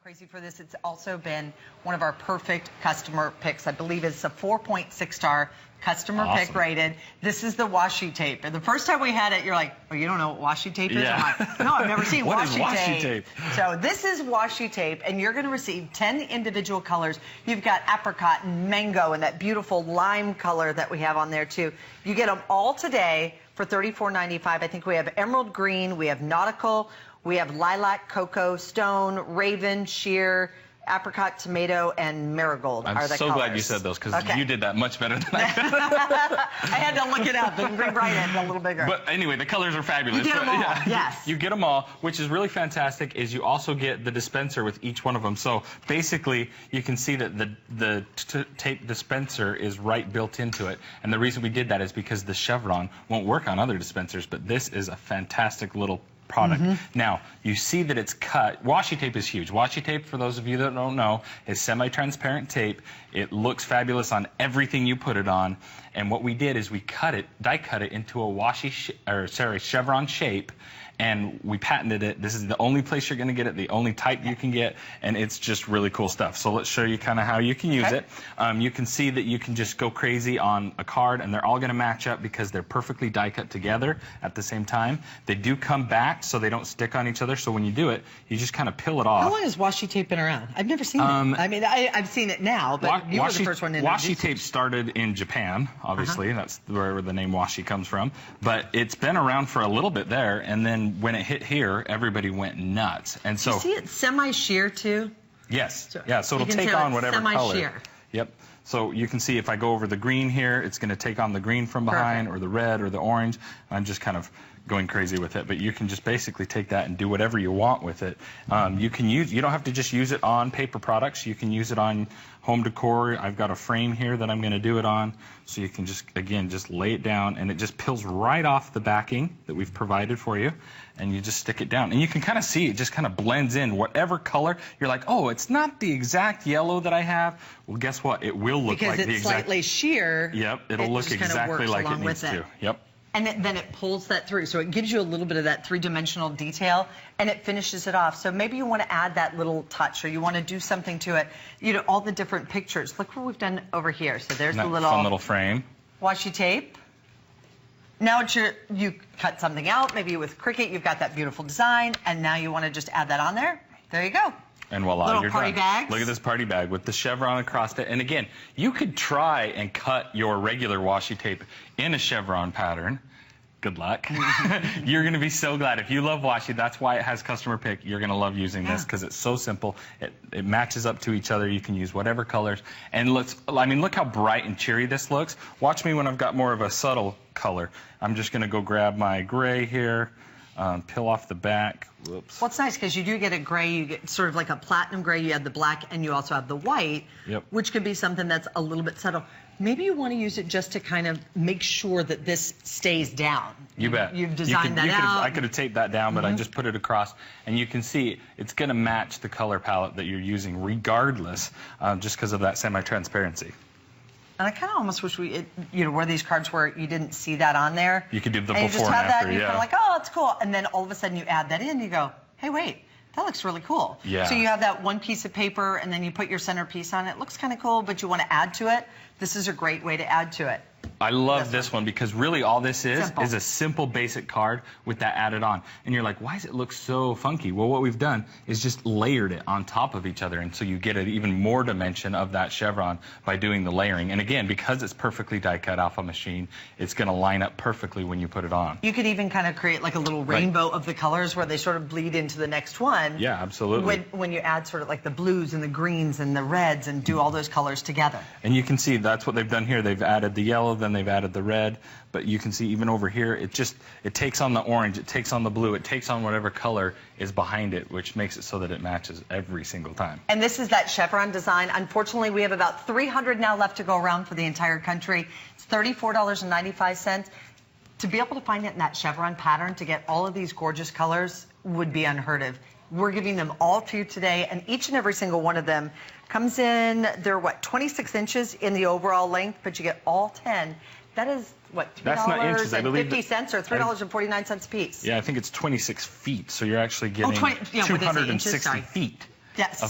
crazy for this. It's also been one of our perfect customer picks. I believe it's a 4.6 star customer pick rated. This is the washi tape. And the first time we had it, you're like, oh, you don't know what washi tape is? Yeah. I'm like, no, I've never seen What washi, is washi tape? So this is washi tape, and you're going to receive 10 individual colors. You've got apricot and mango and that beautiful lime color that we have on there too. You get them all today for $34.95. I think we have emerald green, we have nautical, we have lilac, cocoa, stone, raven, sheer, apricot, tomato, and marigold. I'm so glad you said those because you did that much better than I did. I had to look it up and rewrite it a little bigger. But anyway, the colors are fabulous. You get them all, yes. You get them all, which is really fantastic, is you also get the dispenser with each one of them. So basically, you can see that the tape dispenser is right built into it. And the reason we did that is because the Chevron won't work on other dispensers, but this is a fantastic little product. Now, you see that it's cut. Washi tape is huge. Washi tape, for those of you that don't know, is semi-transparent tape. It looks fabulous on everything you put it on. And what we did is we cut it, die cut it into a Chevron shape, and we patented it. This is the only place you're going to get it, the only type you can get, and it's just really cool stuff. So let's show you kind of how you can use it. You can see that you can just go crazy on a card, and they're all going to match up because they're perfectly die cut together at the same time. They do come back so they don't stick on each other, so when you do it, you just kind of peel it off. How long has washi tape been around? I've never seen it. I mean, I've seen it now, but you were the first one to introduce it. Washi tape started in Japan, obviously. That's where the name washi comes from. But it's been around for a little bit there, and then when it hit here, everybody went nuts. And so you see it semi-sheer too? Yes. So it'll take on whatever color. Yep. So you can see if I go over the green here, it's going to take on the green from behind, or the red, or the orange. I'm just kind of going crazy with it, but you can just basically take that and do whatever you want with it. You don't have to just use it on paper products. You can use it on home decor. I've got a frame here that I'm going to do it on, so you can just, again, just lay it down, and it just peels right off the backing that we've provided for you, and you just stick it down. And you can kind of see it just kind of blends in. Whatever color, you're like, oh, it's not the exact yellow that I have. Well, guess what? It will look like the exact. Because it's slightly sheer. Yep, it'll look exactly like it needs to. Yep. And then it pulls that through. So it gives you a little bit of that three-dimensional detail, and it finishes it off. So maybe you want to add that little touch, or you want to do something to it. You know, all the different pictures. Look what we've done over here. So there's the little fun little frame. Washi tape. Now you cut something out, maybe with Cricut, you've got that beautiful design, and now you want to just add that on there. There you go. And voila, little you're party done. bags. Look at this party bag with the Chevron across it. And again, you could try and cut your regular washi tape in a Chevron pattern. Good luck. You're going to be so glad. If you love washi, that's why it has customer pick. You're going to love using this because it's so simple. It matches up to each other. You can use whatever colors. And look how bright and cheery this looks. Watch me when I've got more of a subtle color. I'm just going to go grab my gray here, peel off the back. Whoops. Well, it's nice because you do get a gray. You get sort of like a platinum gray. You have the black, and you also have the white, which could be something that's a little bit subtle. Maybe you want to use it just to kind of make sure that this stays down. You bet. You've designed that out. I could have taped that down, but I just put it across. And you can see it's going to match the color palette that you're using regardless, just because of that semi-transparency. And I kind of almost wish where these cards were, you didn't see that on there. You could do the and before you just have and after, that, and you're kind of like, oh, it's cool. And then all of a sudden you add that in, and you go, hey, wait. That looks really cool. Yeah. So you have that one piece of paper, and then you put your centerpiece on it. It looks kind of cool, but you want to add to it. This is a great way to add to it. I love this one because really all this is a simple basic card with that added on. And you're like, why does it look so funky? Well, what we've done is just layered it on top of each other, and so you get an even more dimension of that chevron by doing the layering. And again, because it's perfectly die cut off a machine, it's going to line up perfectly when you put it on. You could even kind of create like a little rainbow of the colors where they sort of bleed into the next one. Yeah, absolutely. When you add sort of like the blues and the greens and the reds and do all those colors together. And you can see that's what they've done here. They've added the yellow, then they've added the red, but you can see even over here, it takes on the orange, it takes on the blue, it takes on whatever color is behind it, which makes it so that it matches every single time. And this is that chevron design. Unfortunately, we have about 300 now left to go around for the entire country. It's $34.95. To be able to find it in that chevron pattern, to get all of these gorgeous colors, would be unheard of. We're giving them all to you today, and each and every single one of them comes in, they're what, 26 inches in the overall length, but you get all 10. That is, what, $3.50 or $3.49 a piece? Yeah, I think it's 26 feet, so you're actually getting 260 feet. Yes.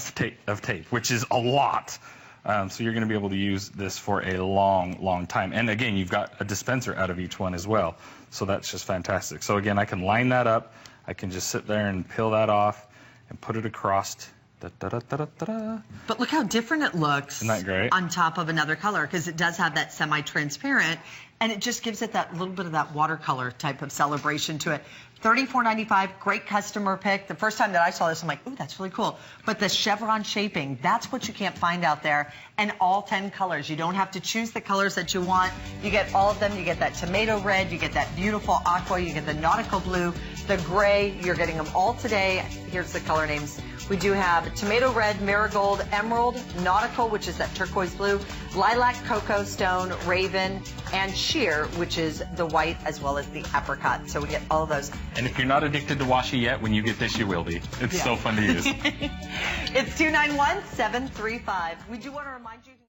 of tape, which is a lot. So you're going to be able to use this for a long time. And again, you've got a dispenser out of each one as well. So that's just fantastic. So again, I can line that up. I can just sit there and peel that off and put it across. But look how different it looks. Isn't that great? On top of another color, because it does have that semi-transparent, and it just gives it that little bit of that watercolor type of celebration to it. $34.95, great customer pick. The first time that I saw this, I'm like, ooh, that's really cool. But the chevron shaping, that's what you can't find out there. And all 10 colors. You don't have to choose the colors that you want. You get all of them. You get that tomato red, you get that beautiful aqua, you get the nautical blue, the gray. You're getting them all today. Here's the color names. We do have tomato red, marigold, emerald, nautical, which is that turquoise blue, lilac, cocoa stone, raven, and sheer, which is the white as well as the apricot. So we get all of those. And if you're not addicted to washi yet, when you get this, you will be. It's so fun to use. It's 291-735. We do want to remind you.